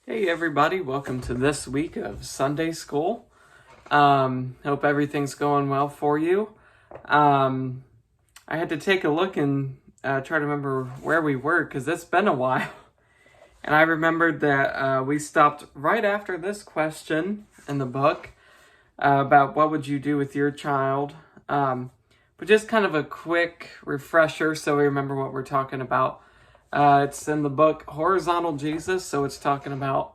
Hey everybody, welcome to this week of Sunday School. Hope everything's going well for you. I had to take a look and try to remember where we were because it's been a while. And I remembered that we stopped right after this question in the book about what would you do with your child. But just kind of a quick refresher so we remember what we're talking about. It's in the book Horizontal Jesus, so it's talking about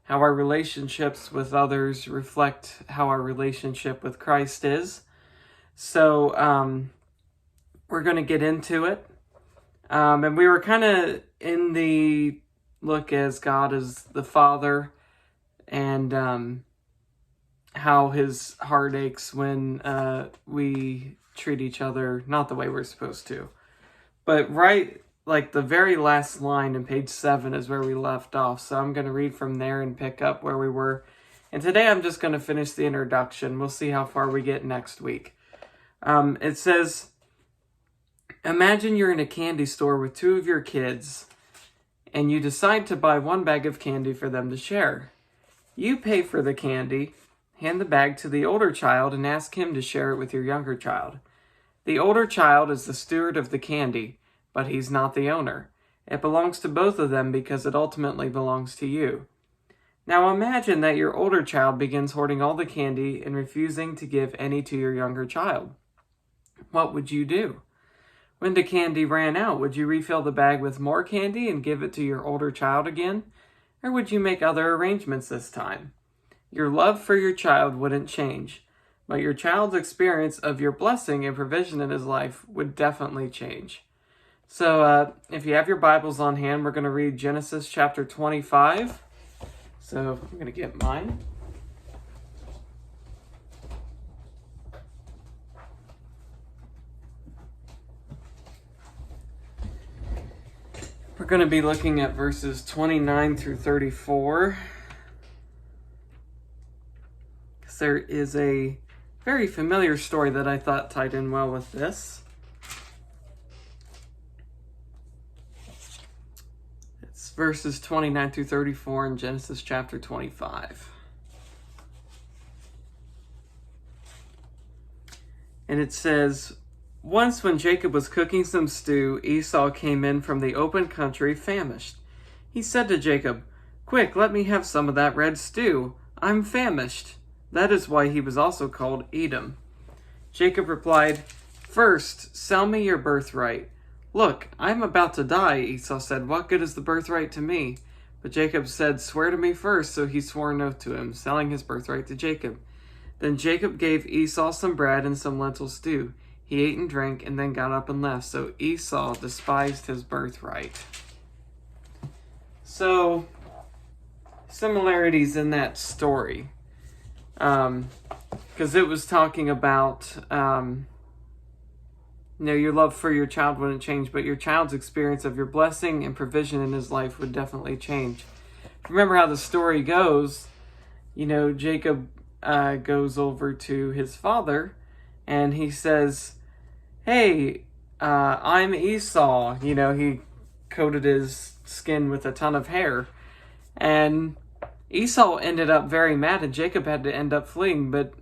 how our relationships with others reflect how our relationship with Christ is. So we're going to get into it. And we were kind of in the look as God as the Father and how his heart aches when we treat each other not the way we're supposed to. But like the very last line in page 7 is where we left off. So I'm going to read from there and pick up where we were. And today I'm just going to finish the introduction. We'll see how far we get next week. It says, imagine you're in a candy store with 2 of your kids and you decide to buy 1 bag of candy for them to share. You pay for the candy, hand the bag to the older child and ask him to share it with your younger child. The older child is the steward of the candy, but he's not the owner. It belongs to both of them because it ultimately belongs to you. Now imagine that your older child begins hoarding all the candy and refusing to give any to your younger child. What would you do? When the candy ran out, would you refill the bag with more candy and give it to your older child again? Or would you make other arrangements this time? Your love for your child wouldn't change, but your child's experience of your blessing and provision in his life would definitely change. So if you have your Bibles on hand, we're going to read Genesis chapter 25. So I'm going to get mine. We're going to be looking at verses 29 through 34. Because there is a very familiar story that I thought tied in well with this. Verses 29 through 34 in Genesis chapter 25. And it says, once when Jacob was cooking some stew, Esau came in from the open country famished. He said to Jacob, quick, let me have some of that red stew. I'm famished. That is why he was also called Edom. Jacob replied, first, sell me your birthright. Look, I'm about to die, Esau said. What good is the birthright to me? But Jacob said, swear to me first. So he swore an oath to him, selling his birthright to Jacob. Then Jacob gave Esau some bread and some lentil stew. He ate and drank and then got up and left. So Esau despised his birthright. So, similarities in that story. Because it was talking about... your love for your child wouldn't change, but your child's experience of your blessing and provision in his life would definitely change. Remember how the story goes, Jacob goes over to his father and he says, hey, I'm Esau. He coated his skin with a ton of hair. And Esau ended up very mad and Jacob had to end up fleeing. But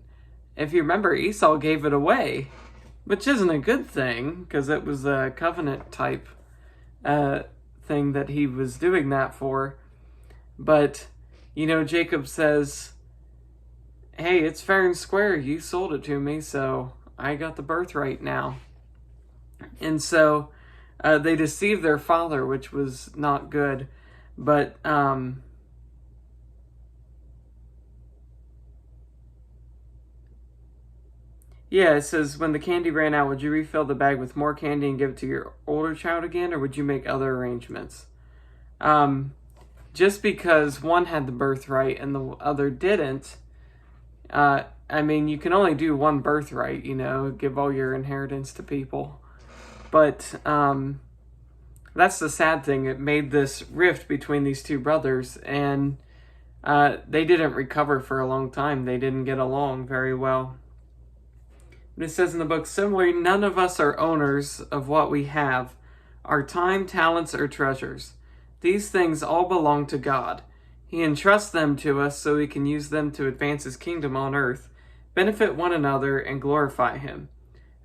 if you remember, Esau gave it away. Which isn't a good thing, because it was a covenant type thing that he was doing that for. But, Jacob says, hey, it's fair and square. You sold it to me, so I got the birthright now. And so they deceived their father, which was not good. But... yeah, it says, when the candy ran out, would you refill the bag with more candy and give it to your older child again, or would you make other arrangements? Just because one had the birthright and the other didn't, you can only do one birthright, give all your inheritance to people. But that's the sad thing. It made this rift between these 2 brothers, and they didn't recover for a long time. They didn't get along very well. It says in the book, similarly, none of us are owners of what we have, our time, talents, or treasures. These things all belong to God. He entrusts them to us so we can use them to advance his kingdom on earth, benefit one another, and glorify him.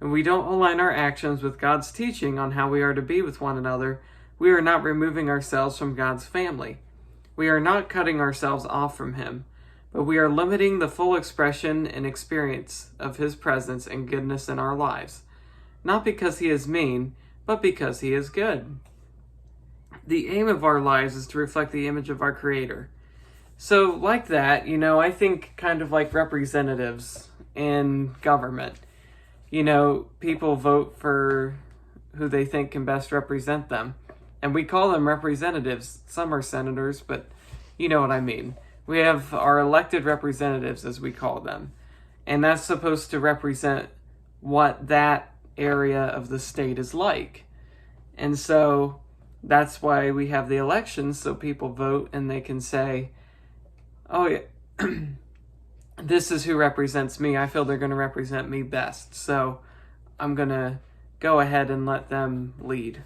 And we don't align our actions with God's teaching on how we are to be with one another, we are not removing ourselves from God's family. We are not cutting ourselves off from him, but we are limiting the full expression and experience of his presence and goodness in our lives, not because he is mean, but because he is good. The aim of our lives is to reflect the image of our Creator. So like that, I think kind of like representatives in government. People vote for who they think can best represent them. And we call them representatives. Some are senators, but you know what I mean. We have our elected representatives, as we call them. And that's supposed to represent what that area of the state is like. And so that's why we have the elections, so people vote and they can say, oh, yeah, this is who represents me. I feel they're going to represent me best. So I'm going to go ahead and let them lead.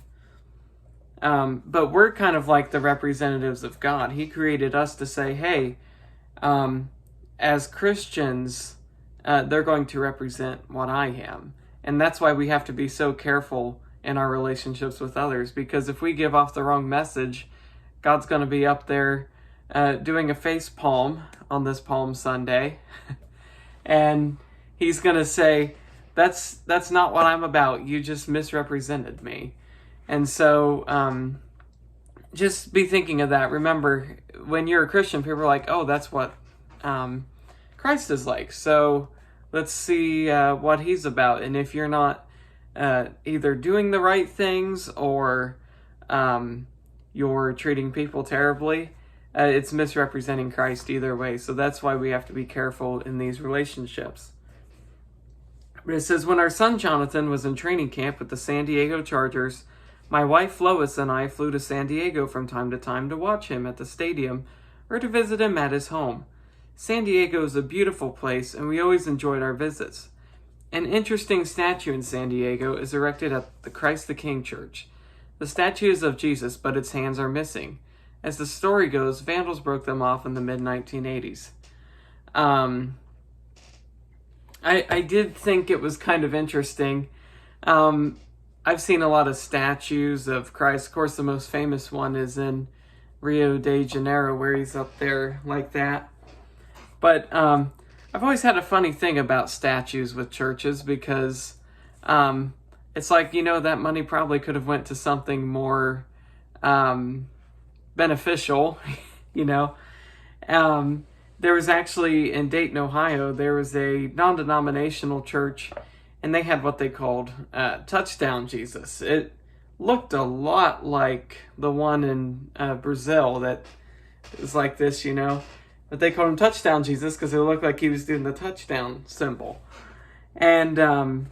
But we're kind of like the representatives of God. He created us to say, hey, as Christians, they're going to represent what I am. And that's why we have to be so careful in our relationships with others, because if we give off the wrong message, God's going to be up there doing a face palm on this Palm Sunday, and he's going to say, that's not what I'm about. You just misrepresented me. And so just be thinking of that. Remember, when you're a Christian, people are like, oh, that's what Christ is like. So let's see what he's about. And if you're not either doing the right things or you're treating people terribly, it's misrepresenting Christ either way. So that's why we have to be careful in these relationships. But it says, when our son Jonathan was in training camp with the San Diego Chargers, my wife Lois and I flew to San Diego from time to time to watch him at the stadium or to visit him at his home. San Diego is a beautiful place, and we always enjoyed our visits. An interesting statue in San Diego is erected at the Christ the King Church. The statue is of Jesus, but its hands are missing. As the story goes, vandals broke them off in the mid-1980s. I did think it was kind of interesting. I've seen a lot of statues of Christ. Of course, the most famous one is in Rio de Janeiro, where he's up there like that. But I've always had a funny thing about statues with churches, because it's like, that money probably could have went to something more beneficial, There was actually, in Dayton, Ohio, there was a non-denominational church, and they had what they called Touchdown Jesus. It looked a lot like the one in Brazil that is like this, But they called him Touchdown Jesus because it looked like he was doing the touchdown symbol. And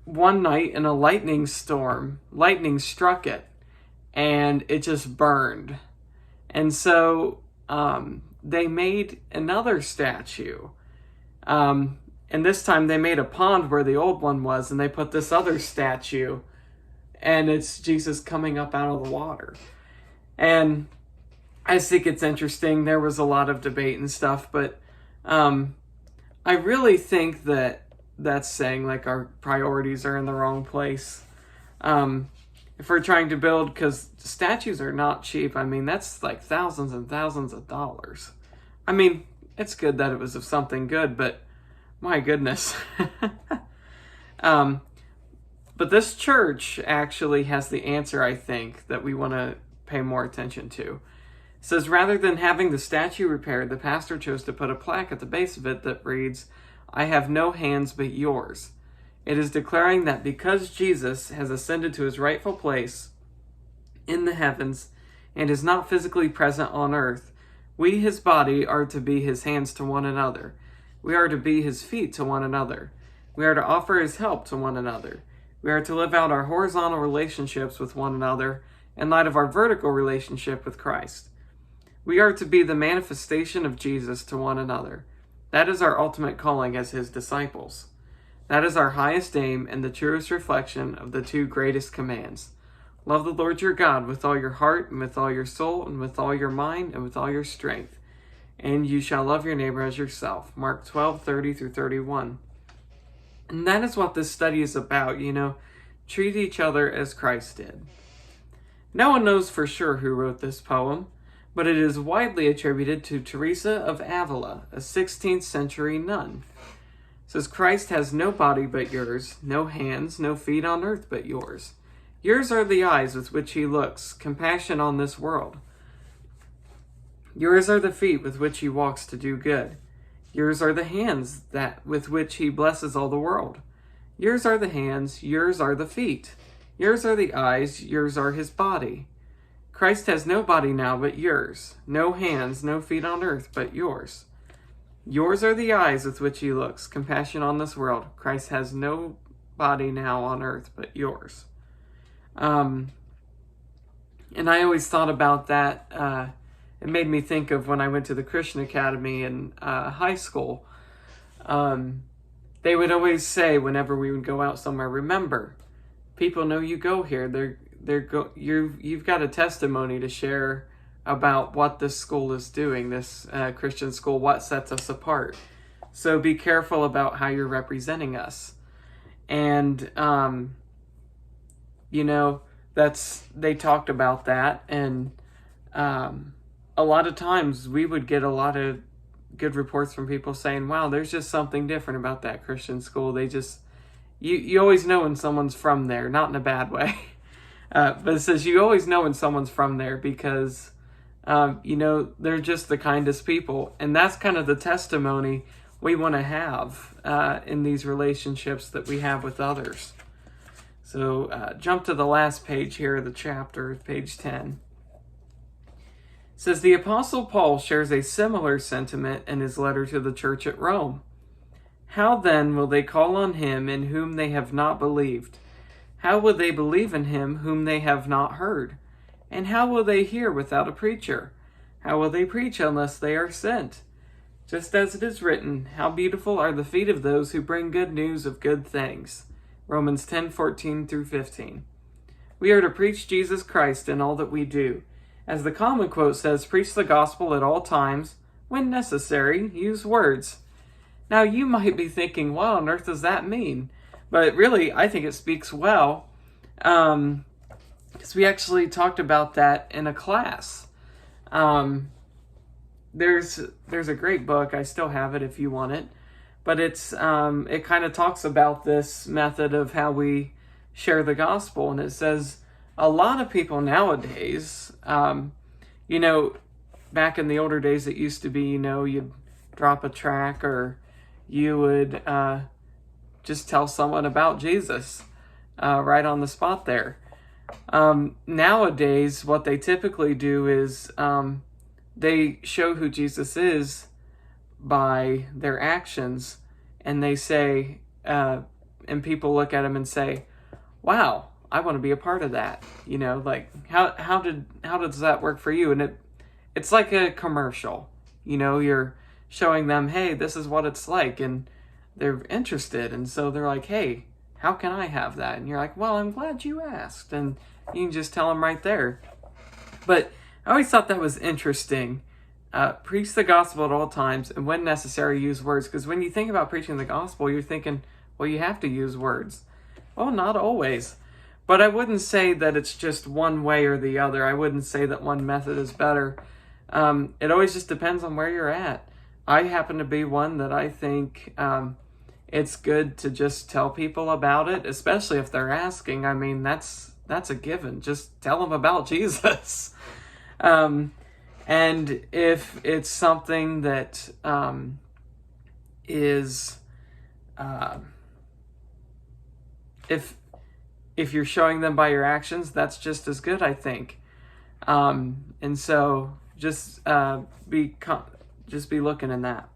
one night in a lightning storm, lightning struck it, and it just burned. And so they made another statue. And this time they made a pond where the old one was, and they put this other statue, and it's Jesus coming up out of the water. And I think it's interesting. There was a lot of debate and stuff, but I really think that that's saying like our priorities are in the wrong place. If we're trying to build, because statues are not cheap. I mean, that's like thousands and thousands of dollars. I mean, it's good that it was of something good, but my goodness. But this church actually has the answer, I think, that we want to pay more attention to. It says, rather than having the statue repaired, the pastor chose to put a plaque at the base of it that reads, I have no hands but yours. It is declaring that because Jesus has ascended to his rightful place in the heavens and is not physically present on earth, we, his body, are to be his hands to one another. We are to be his feet to one another. We are to offer his help to one another. We are to live out our horizontal relationships with one another in light of our vertical relationship with Christ. We are to be the manifestation of Jesus to one another. That is our ultimate calling as his disciples. That is our highest aim and the truest reflection of the two greatest commands. Love the Lord your God with all your heart, and with all your soul, and with all your mind, and with all your strength. And you shall love your neighbor as yourself. Mark 12:30 through 31. And that is what this study is about, treat each other as Christ did. No one knows for sure who wrote this poem, but it is widely attributed to Teresa of Avila, a 16th century nun. It says, Christ has no body but yours, no hands, no feet on earth but yours. Yours are the eyes with which he looks, compassion on this world. Yours are the feet with which he walks to do good. Yours are the hands with which he blesses all the world. Yours are the hands, yours are the feet. Yours are the eyes, yours are his body. Christ has no body now but yours, no hands, no feet on earth but yours. Yours are the eyes with which he looks, compassion on this world. Christ has no body now on earth but yours. And I always thought about that. It made me think of when I went to the Christian Academy in high school. They would always say whenever we would go out somewhere, remember, people know you go here. You've got a testimony to share about what this school is doing, this Christian school, what sets us apart. So be careful about how you're representing us. And, they talked about that. And a lot of times we would get a lot of good reports from people saying, wow, there's just something different about that Christian school. They just, you always know when someone's from there, not in a bad way. But it says you always know when someone's from there because, they're just the kindest people. And that's kind of the testimony we want to have in these relationships that we have with others. So jump to the last page here of the chapter, page 10. It says, the Apostle Paul shares a similar sentiment in his letter to the church at Rome. How then will they call on him in whom they have not believed? How will they believe in him whom they have not heard? And how will they hear without a preacher? How will they preach unless they are sent? Just as it is written, how beautiful are the feet of those who bring good news of good things. Romans 10:14 through 15. We are to preach Jesus Christ in all that we do. As the common quote says, preach the gospel at all times. When necessary, use words. Now you might be thinking, what on earth does that mean? But really, I think it speaks well. Because we actually talked about that in a class. There's a great book. I still have it if you want it. But it kind of talks about this method of how we share the gospel. And it says, a lot of people nowadays, back in the older days, it used to be, you'd drop a tract or you would just tell someone about Jesus right on the spot there. Nowadays, what they typically do is they show who Jesus is by their actions, and they say, and people look at him and say, wow, I want to be a part of that. How does that work for you? And it's like a commercial. You're showing them, hey, this is what it's like, and they're interested, and so they're like, hey, how can I have that? And you're like, well, I'm glad you asked, and you can just tell them right there. But I always thought that was interesting. Preach the gospel at all times, and when necessary, use words. Because when you think about preaching the gospel, you're thinking, well, you have to use words. Well, not always. But I wouldn't say that it's just one way or the other. I wouldn't say that one method is better. It always just depends on where you're at. I happen to be one that I think it's good to just tell people about it, especially if they're asking. I mean, that's a given. Just tell them about Jesus. And if it's something that is, if you're showing them by your actions, that's just as good, I think. And so just be looking in that.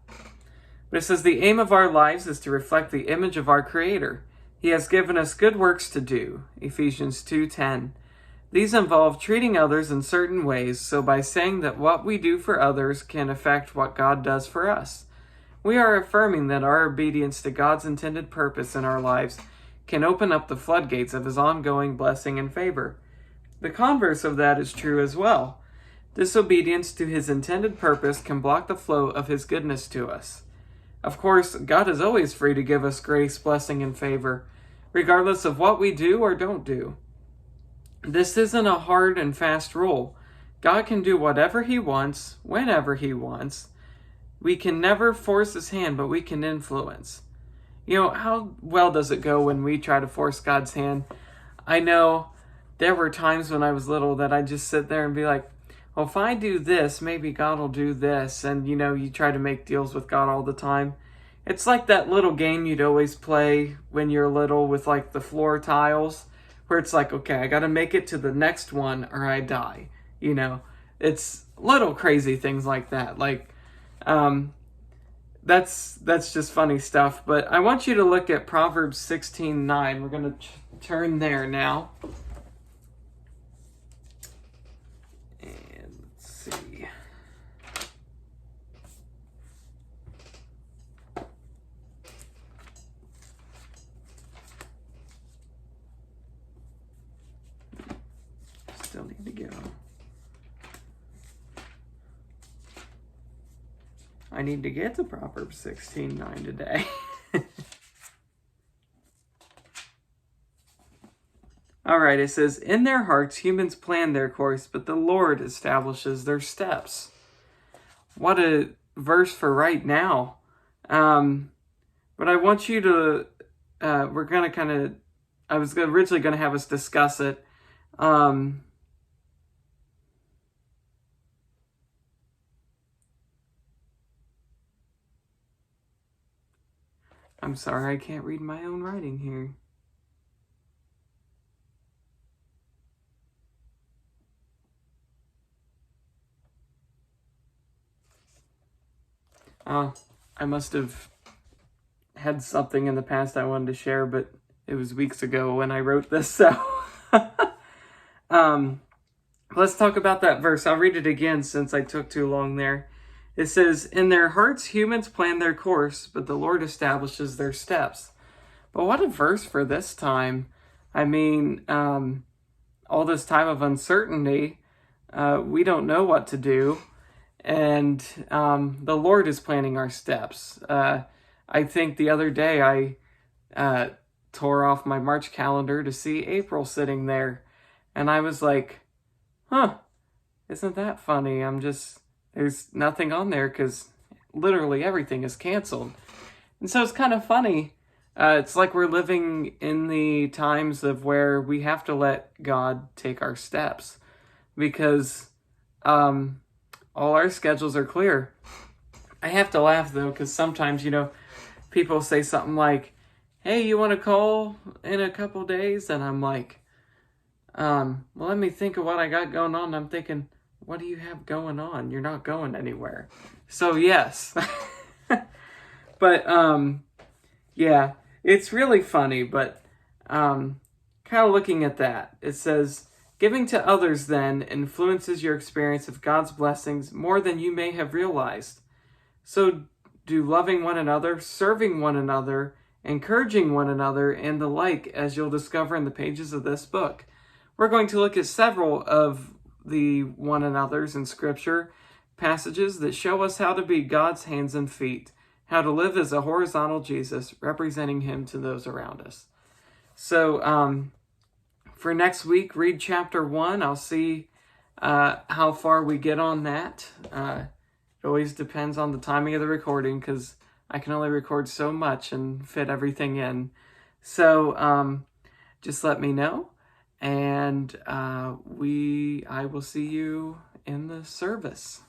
But it says, the aim of our lives is to reflect the image of our Creator. He has given us good works to do, Ephesians 2:10. These involve treating others in certain ways, so by saying that what we do for others can affect what God does for us, we are affirming that our obedience to God's intended purpose in our lives can open up the floodgates of His ongoing blessing and favor. the converse of that is true as well. Disobedience to his intended purpose can block the flow of his goodness to us. Of course, God is always free to give us grace, blessing, and favor, regardless of what we do or don't do. This isn't a hard and fast rule. God can do whatever he wants, whenever he wants. We can never force his hand, but we can influence. You know, how well does it go when we try to force God's hand? I know there were times when I was little that I'd just sit there and be like, well, if I do this, maybe God will do this. And, you know, you try to make deals with God all the time. It's like that little game you'd always play when you're little with like the floor tiles, where it's like, okay, I got to make it to the next one or I die. You know, it's little crazy things like that. Like, that's just funny stuff. But I want you to look at Proverbs 16:9. We're going to turn there now. And let's see. Still need to go. I need to get to Proverbs 16:9 today. All right, it says, in their hearts humans plan their course, but the Lord establishes their steps. What a verse for right now. But I want you to, we're going to I was originally going to have us discuss it. I'm sorry, I can't read my own writing here. I must have had something in the past I wanted to share, but it was weeks ago when I wrote this, so let's talk about that verse. I'll read it again since I took too long there. It says, in their hearts humans plan their course, but the Lord establishes their steps. But what a verse for this time. I mean, all this time of uncertainty, we don't know what to do. And the Lord is planning our steps. I think the other day I tore off my March calendar to see April sitting there. And I was like, huh, isn't that funny? There's nothing on there because literally everything is canceled. And so it's kind of funny. It's like we're living in the times of where we have to let God take our steps. Because all our schedules are clear. I have to laugh though, because sometimes, you know, people say something like, hey, you want to call in a couple days? And I'm like, well, let me think of what I got going on. I'm thinking, what do you have going on? You're not going anywhere. So yes. But, yeah, it's really funny, but kind of looking at that, it says, giving to others, then, influences your experience of God's blessings more than you may have realized. So do loving one another, serving one another, encouraging one another, and the like, as you'll discover in the pages of this book. We're going to look at several of the one another's in Scripture passages that show us how to be God's hands and feet, how to live as a horizontal Jesus, representing him to those around us. So, for next week, read chapter 1. I'll see how far we get on that. It always depends on the timing of the recording because I can only record so much and fit everything in. So just let me know, and I will see you in the service.